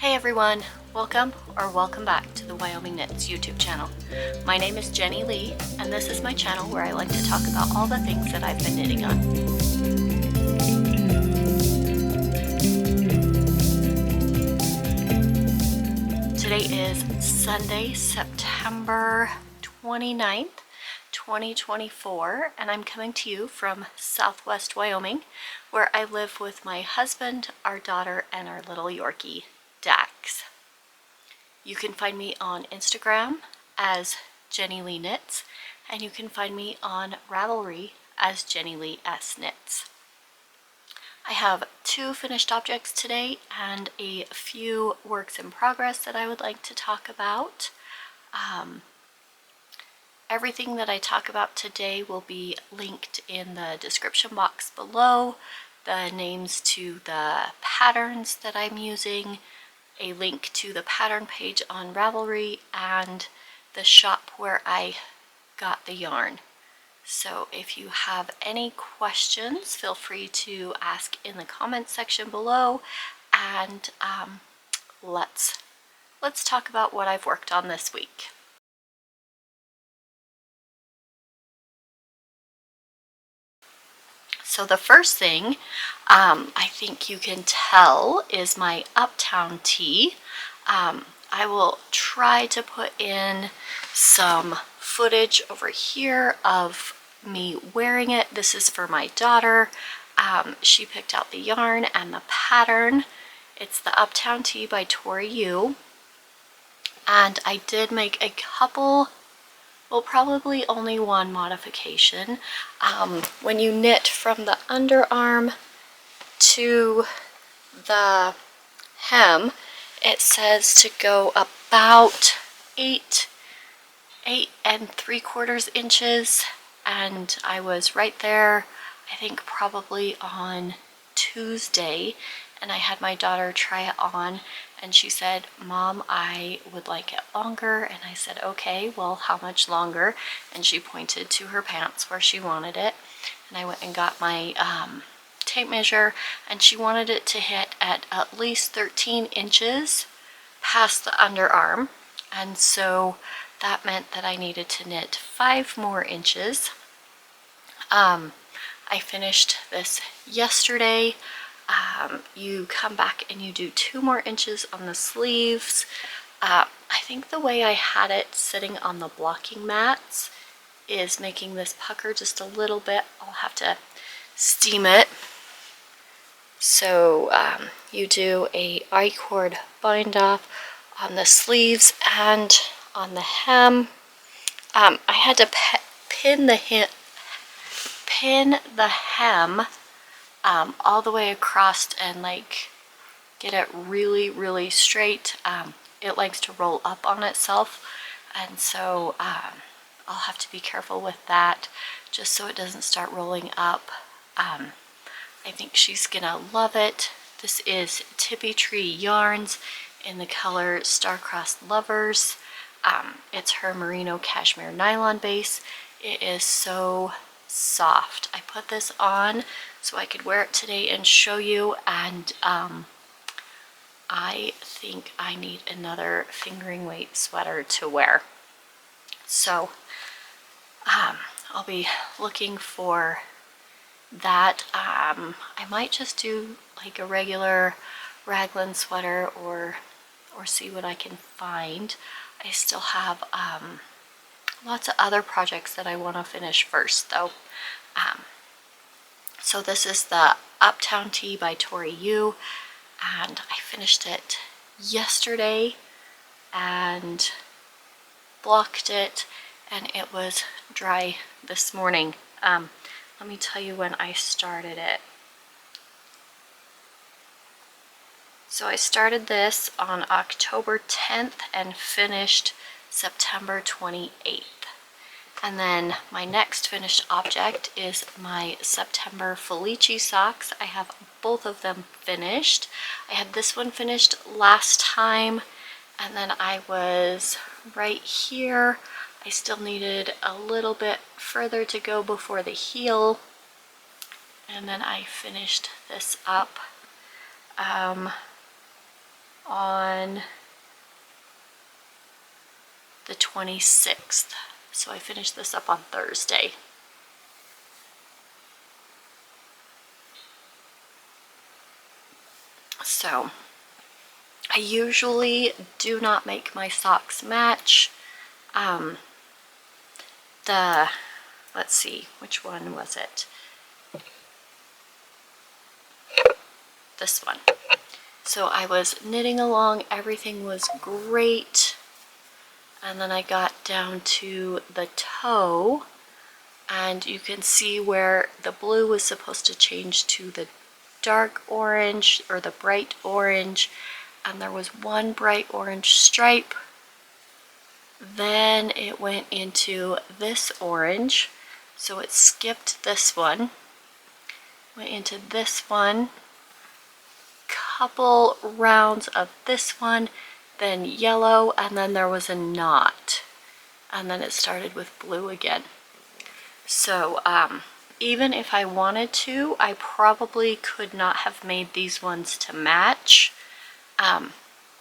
Hey everyone, welcome back to the Wyoming Knits YouTube channel. My name is Jenny Lee, and this is my channel where I like to talk about all the things that I've been knitting on. Today is Sunday, September 29th, 2024, and I'm coming to you from Southwest Wyoming, where I live with my husband, our daughter, and our little Yorkie, Dax. You can find me on Instagram as Jenny Lee Knits, and you can find me on Ravelry as Jenny Lee S Knits. I have 2 finished objects today and a few works in progress that I would like to talk about. Everything that I talk about today will be linked in the description box below. The names to the patterns that I'm using, a link to the pattern page on Ravelry, and the shop where I got the yarn. So if you have any questions, feel free to ask in the comments section below, and let's talk about what I've worked on this week. So the first thing I think you can tell is my Uptown Tee. I will try to put in some footage over here of me wearing it. This is for my daughter. She picked out the yarn and the pattern. It's the Uptown Tee by Tori Yu. And I did make a couple, well, probably only one modification. When you knit from the underarm to the hem, it says to go about 8 3/4 inches, and I was right there, I think probably on Tuesday, and I had my daughter try it on, and she said, "Mom, I would like it longer." And I said, "Okay, well, how much longer?" And she pointed to her pants where she wanted it, and I went and got my tape measure, and she wanted it to hit at least 13 inches past the underarm, and so that meant that I needed to knit 5 more inches. I finished this yesterday. You come back and you do 2 more inches on the sleeves. I think the way I had it sitting on the blocking mats is making this pucker just a little bit. I'll have to steam it. So you do a I-cord bind off on the sleeves and on the hem. I had to pin the hem all the way across and like get it really straight. It likes to roll up on itself, and so I'll have to be careful with that just so it doesn't start rolling up. I think she's gonna love it. This is Tippy Yarns in the color Star-Crossed Lovers. It's her merino cashmere nylon base. It is so soft. I put this on so I could wear it today and show you, and I think I need another fingering weight sweater to wear. So I'll be looking for that. I might just do like a regular raglan sweater or see what I can find. I still have lots of other projects that I want to finish first though. So this is the Uptown Tee by Tori Yu, and I finished it yesterday and blocked it, and it was dry this morning. Let me tell you when I started it. So I started this on October 10th and finished September 28th. And then my next finished object is my September Felici socks. I have both of them finished. I had this one finished last time, and then I was right here. I still needed a little bit further to go before the heel, and then I finished this up. on the 26th. So I finished this up on Thursday. So I usually do not make my socks match. Let's see, which one was it? This one. So I was knitting along, everything was great, and then I got down to the toe, and you can see where the blue was supposed to change to the dark orange or the bright orange, and there was one bright orange stripe. Then it went into this orange, so it skipped this one, went into this one, couple rounds of this one, then yellow, and then there was a knot, and then it started with blue again. So even if I wanted to, I probably could not have made these ones to match,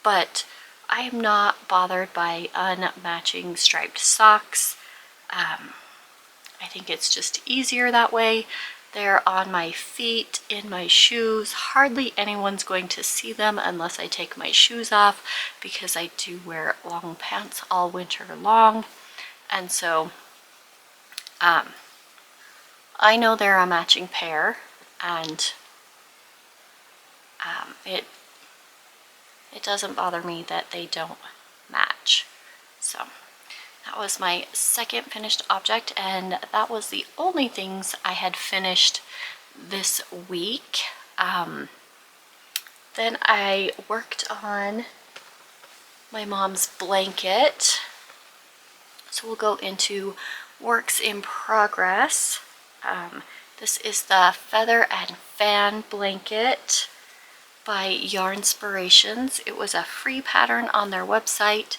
but I am not bothered by unmatching striped socks. I think it's just easier that way. They're on my feet, in my shoes. Hardly anyone's going to see them unless I take my shoes off, because I do wear long pants all winter long. And so I know they're a matching pair, and it doesn't bother me that they don't match. So that was my second finished object, and that was the only things I had finished this week. Then I worked on my mom's blanket. So we'll go into works in progress. This is the Feather and Fan blanket by Yarnsparations. It was a free pattern on their website.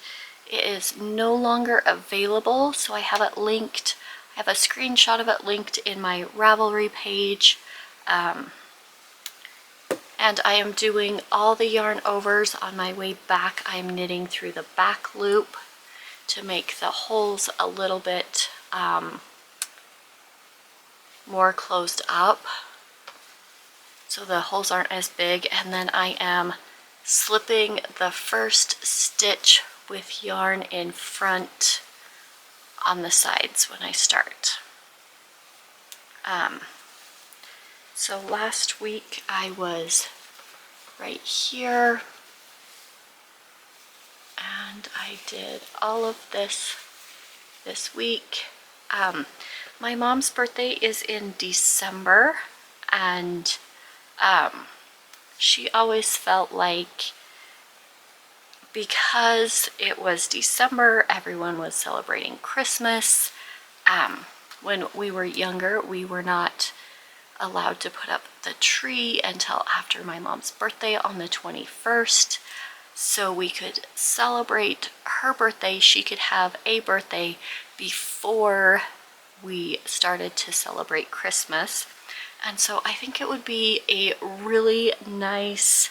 It is no longer available, so I have it linked. I have a screenshot of it linked in my Ravelry page. And I am doing all the yarn overs on my way back. I am knitting through the back loop to make the holes a little bit more closed up, so the holes aren't as big. And then I am slipping the first stitch with yarn in front on the sides when I start. So last week I was right here, and I did all of this week. My mom's birthday is in December, and she always felt like, because it was December, everyone was celebrating Christmas. When we were younger, we were not allowed to put up the tree until after my mom's birthday on the 21st. So we could celebrate her birthday. She could have a birthday before we started to celebrate Christmas. And so I think it would be a really nice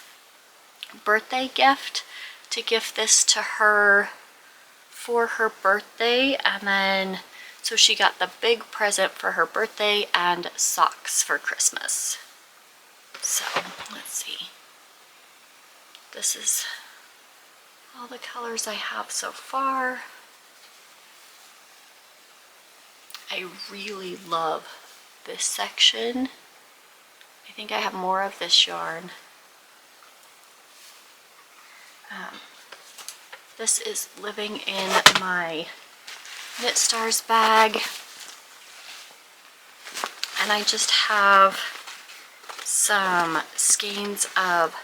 birthday gift to give this to her for her birthday. And then, so she got the big present for her birthday and socks for Christmas. So let's see. This is all the colors I have so far. I really love this section. I think I have more of this yarn. This is living in my Knit Stars bag, and I just have some skeins of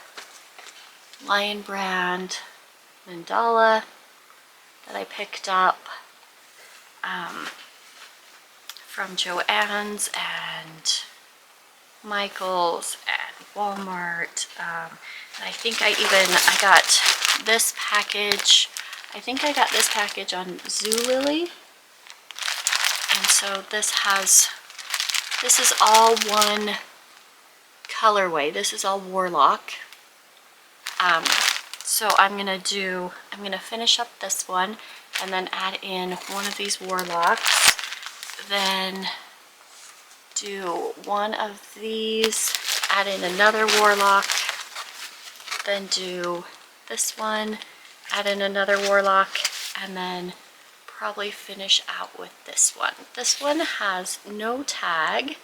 Lion Brand mandala that I picked up from Joann's and Michael's and Walmart. And I think I got this package. I think I got this package on Zulily. And so this is all one colorway. This is all Warlock. So I'm gonna finish up this one and then add in one of these warlocks, then do one of these, add in another warlock, then do this one, add in another warlock, and then probably finish out with this one. This one has no tag.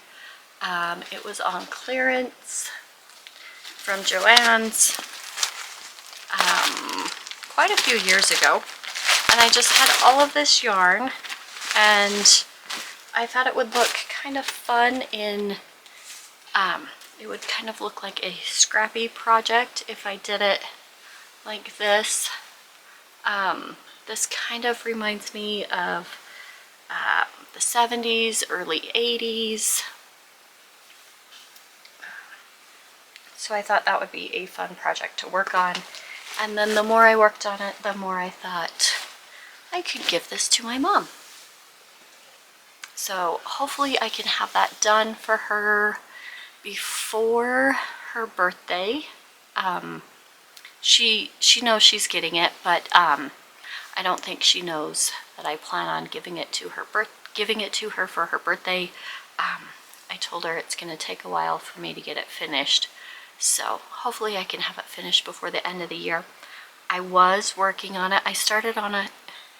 It was on clearance from Joann's quite a few years ago, and I just had all of this yarn, and I thought it would look kind of fun in, it would kind of look like a scrappy project if I did it like this. This kind of reminds me of the 70s, early 80s. So I thought that would be a fun project to work on. And then the more I worked on it, the more I thought I could give this to my mom. So hopefully I can have that done for her before her birthday. She knows she's getting it, but I don't think she knows that I plan on giving it to her for her birthday. I told her it's going to take a while for me to get it finished, so hopefully I can have it finished before the end of the year. I was working on it. I started on it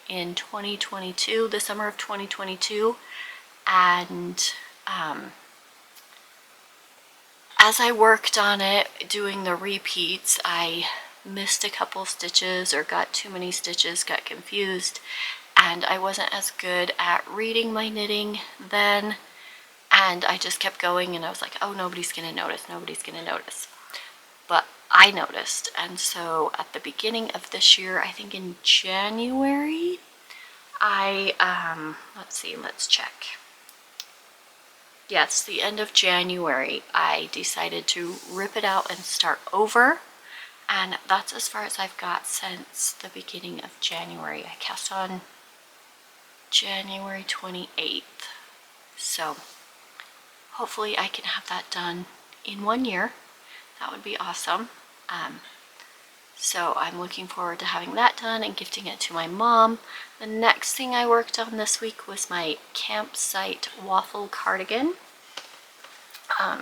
in 2022, the summer of 2022, and as I worked on it, doing the repeats, I missed a couple stitches or got too many stitches, got confused, and I wasn't as good at reading my knitting then, and I just kept going, and I was like, oh, nobody's gonna notice, nobody's gonna notice. But I noticed, and so at the beginning of this year, I think in January, let's see, let's check. Yes, the end of January, I decided to rip it out and start over. And that's as far as I've got since the beginning of January. I cast on January 28th. So hopefully I can have that done in 1 year. That would be awesome. So I'm looking forward to having that done and gifting it to my mom. The next thing I worked on this week was my campsite waffle cardigan.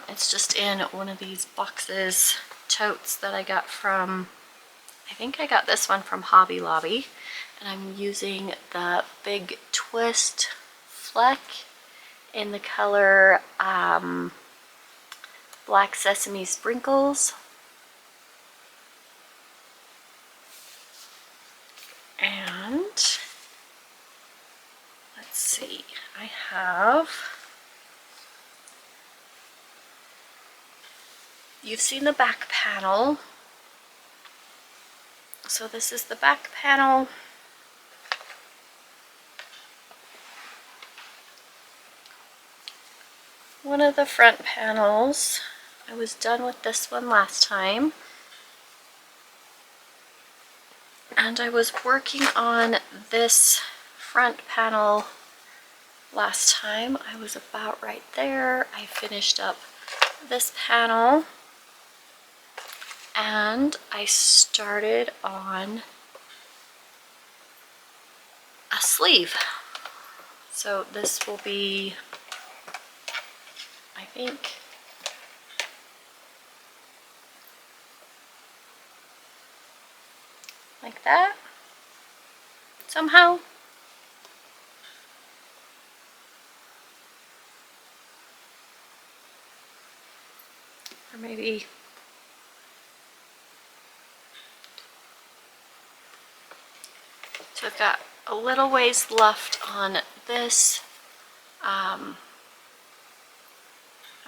It's just in one of these boxes, totes that I got from, I think I got this one from Hobby Lobby, and I'm using the Big Twist Fleck in the color Black Sesame Sprinkles. And let's see, I have, you've seen the back panel. So this is the back panel. One of the front panels, I was done with this one last time. And I was working on this front panel last time. I was about right there. I finished up this panel and I started on a sleeve. So this will be, I think, like that, somehow. Or maybe, so I've got a little ways left on this. I'm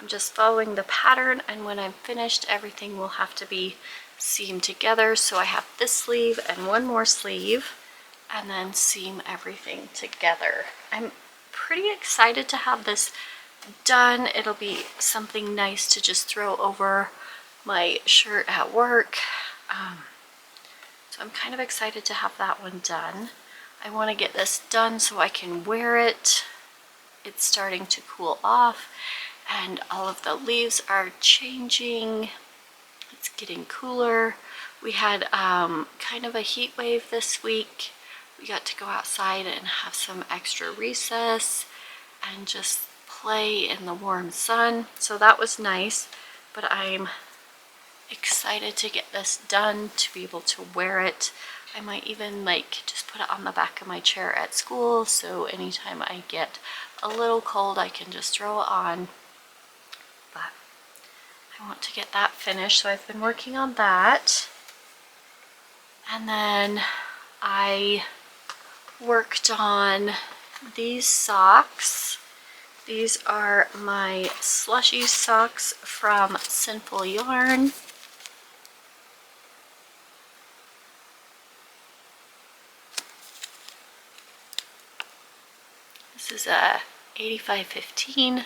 just following the pattern, and when I'm finished, everything will have to be seamed together. So I have this sleeve and one more sleeve, and then seam everything together. I'm pretty excited to have this done. It'll be something nice to just throw over my shirt at work. So I'm kind of excited to have that one done. I want to get this done so I can wear it. It's starting to cool off, and all of the leaves are changing. It's getting cooler. We had kind of a heat wave this week. We got to go outside and have some extra recess and just play in the warm sun. So that was nice, but I'm excited to get this done, to be able to wear it. I might even like just put it on the back of my chair at school, so anytime I get a little cold I can just throw it on. But I want to get that finished, so I've been working on that. And then I worked on these socks. These are my slushy socks from Sinful Yarn. This is a 85-15.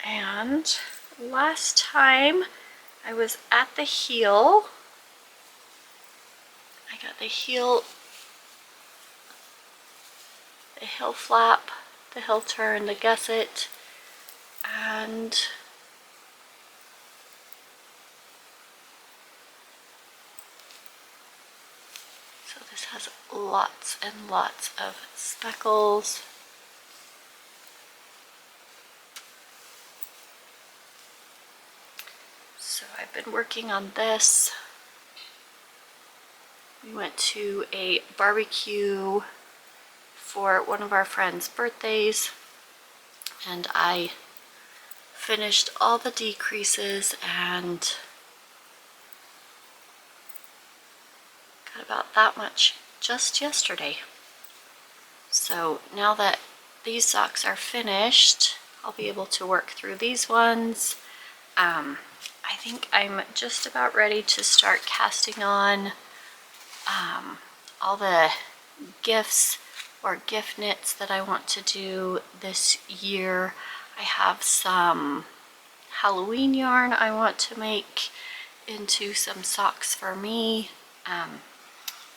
And last time I was at the heel, I got the heel flap, the heel turn, the gusset, and so this has lots and lots of speckles. So I've been working on this. We went to a barbecue for one of our friends' birthdays, and I finished all the decreases and got about that much just yesterday. So now that these socks are finished, I'll be able to work through these ones. I think I'm just about ready to start casting on all the gifts or gift knits that I want to do this year. I have some Halloween yarn I want to make into some socks for me.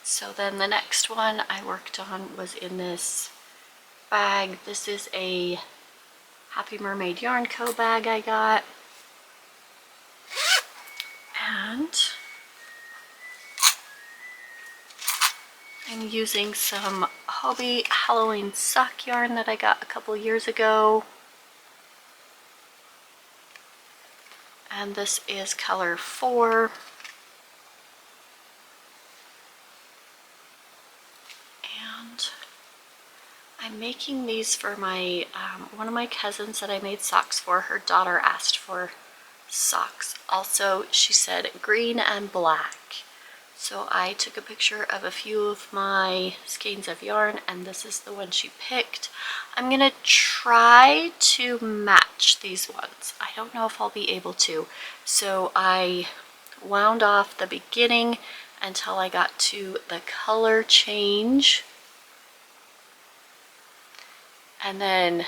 So then the next one I worked on was in this bag. This is a Happy Mermaid Yarn Co. bag I got. And I'm using some Hobbii Halloween sock yarn that I got a couple years ago. And this is color 4. And I'm making these for my one of my cousins that I made socks for. Her daughter asked for socks. Also, she said green and black. So I took a picture of a few of my skeins of yarn, and this is the one she picked. I'm gonna try to match these ones. I don't know if I'll be able to. So I wound off the beginning until I got to the color change. And then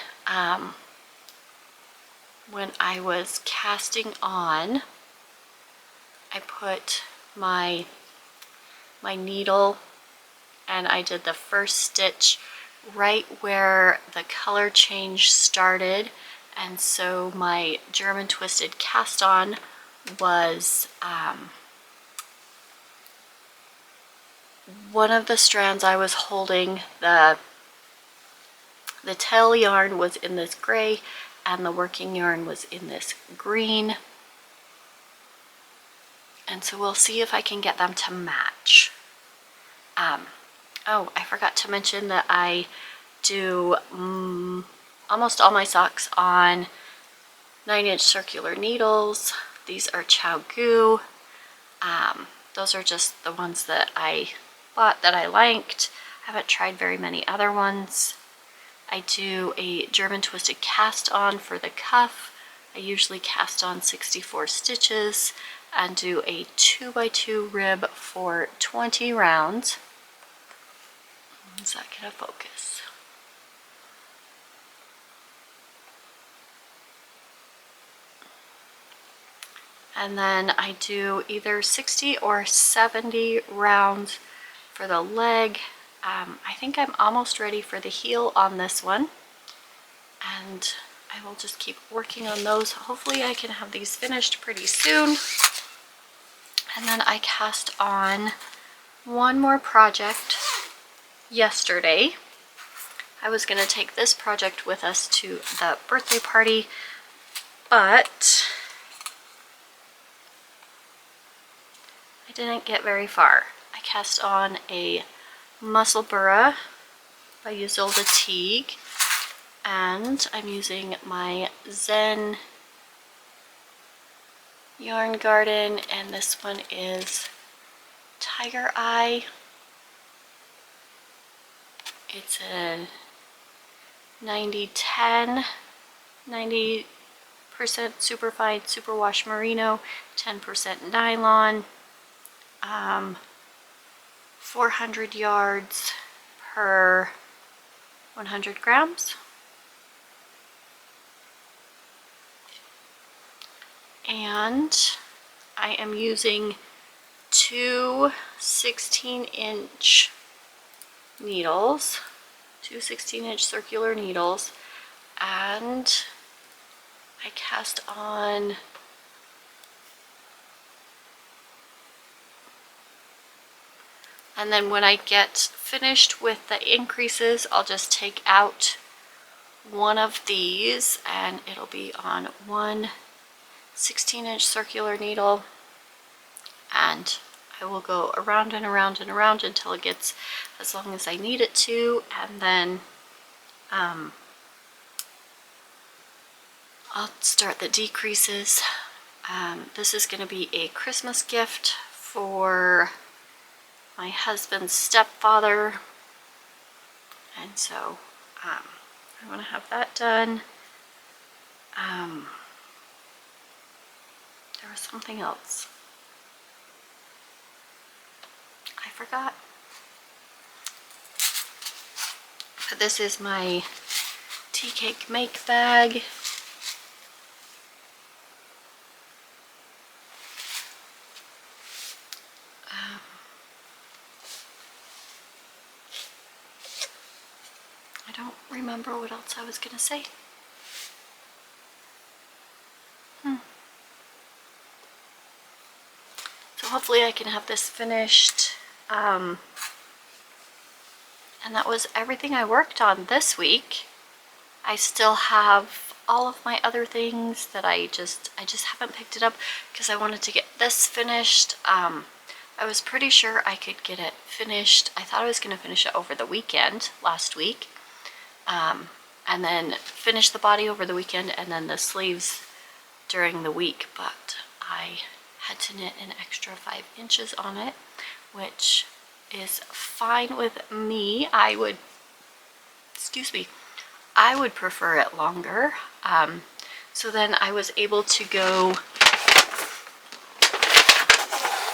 when I was casting on, I put my needle and I did the first stitch right where the color change started, and so my German twisted cast on was one of the strands I was holding. The tail yarn was in this gray and the working yarn was in this green. And so we'll see if I can get them to match. Oh, I forgot to mention that I do almost all my socks on 9-inch circular needles. These are Chow Goo. Those are just the ones that I bought that I liked. I haven't tried very many other ones. I do a German twisted cast on for the cuff. I usually cast on 64 stitches and do a 2x2 rib for 20 rounds. Is that gonna focus? And then I do either 60 or 70 rounds for the leg. I think I'm almost ready for the heel on this one, and I will just keep working on those. Hopefully I can have these finished pretty soon. And then I cast on one more project yesterday. I was going to take this project with us to the birthday party, but I didn't get very far. I cast on a Musselburgh by Ysoda Teague, and I'm using my Zen Yarn Garden, and this one is Tiger Eye. It's a 90-10, 90% superfine superwash merino, 10% nylon, 400 yards per 100 grams. And I am using two 16-inch needles, two 16-inch circular needles, and I cast on and then when I get finished with the increases, I'll just take out one of these and it'll be on one 16-inch circular needle, and I will go around and around and around until it gets as long as I need it to, and then I'll start the decreases. This is going to be a Christmas gift for my husband's stepfather, and so I want to have that done. There was something else I forgot. But this is my tea cake make bag. I don't remember what else I was gonna say. So hopefully I can have this finished. And that was everything I worked on this week. I still have all of my other things that I just haven't picked it up because I wanted to get this finished. I was pretty sure I could get it finished. I thought I was going to finish it over the weekend last week, and then finish the body over the weekend and then the sleeves during the week, but I had to knit an extra 5 inches on it, which is fine with me. I would prefer it longer. So then I was able to go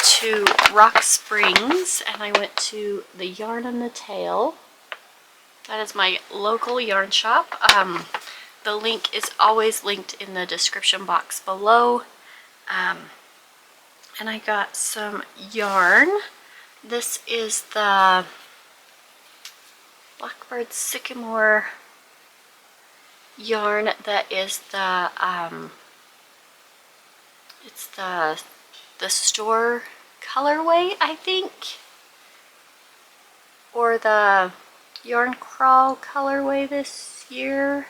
to Rock Springs and I went to the Yarn on the Tail. That is my local yarn shop. The link is always linked in the description box below. And I got some yarn. This is the Blackbird Sycamore yarn that is the it's the store colorway, I think, or the Yarn Crawl colorway this year.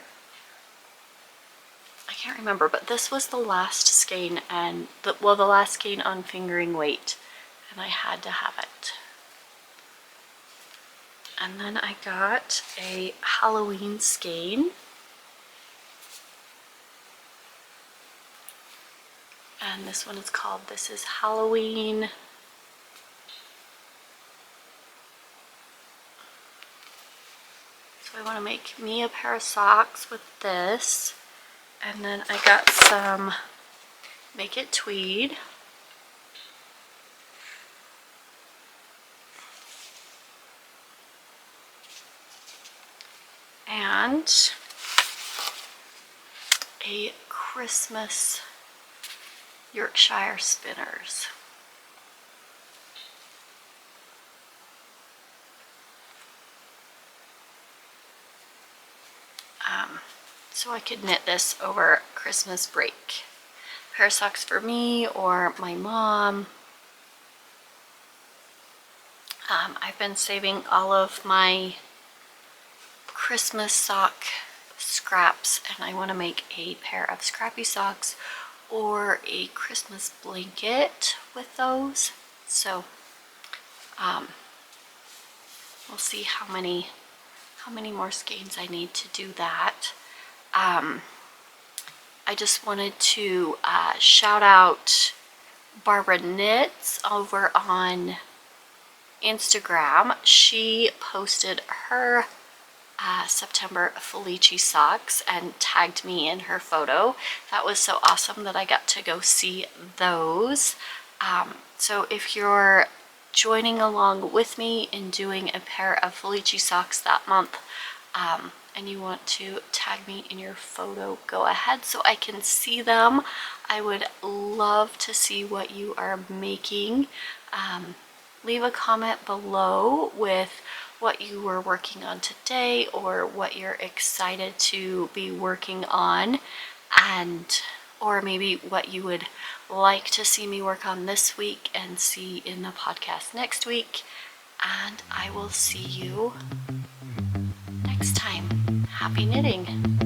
I can't remember, but this was the last skein, and the last skein on fingering weight, and I had to have it. And then I got a Halloween skein. And this one is called This Is Halloween. So I want to make me a pair of socks with this. And then I got some Make It Tweed. And a Christmas Yorkshire Spinners. So I could knit this over Christmas break. A pair of socks for me or my mom. I've been saving all of my Christmas sock scraps, and I want to make a pair of scrappy socks or a Christmas blanket with those. So we'll see how many more skeins I need to do that. I just wanted to shout out Barbara Knits over on Instagram. She posted her September Felici socks and tagged me in her photo. That was so awesome that I got to go see those. So if you're joining along with me in doing a pair of Felici socks that month, and you want to tag me in your photo, go ahead so I can see them. I would love to see what you are making. Leave a comment below with what you were working on today or what you're excited to be working on, and or maybe what you would like to see me work on this week and see in the podcast next week. And I will see you next time. Happy knitting!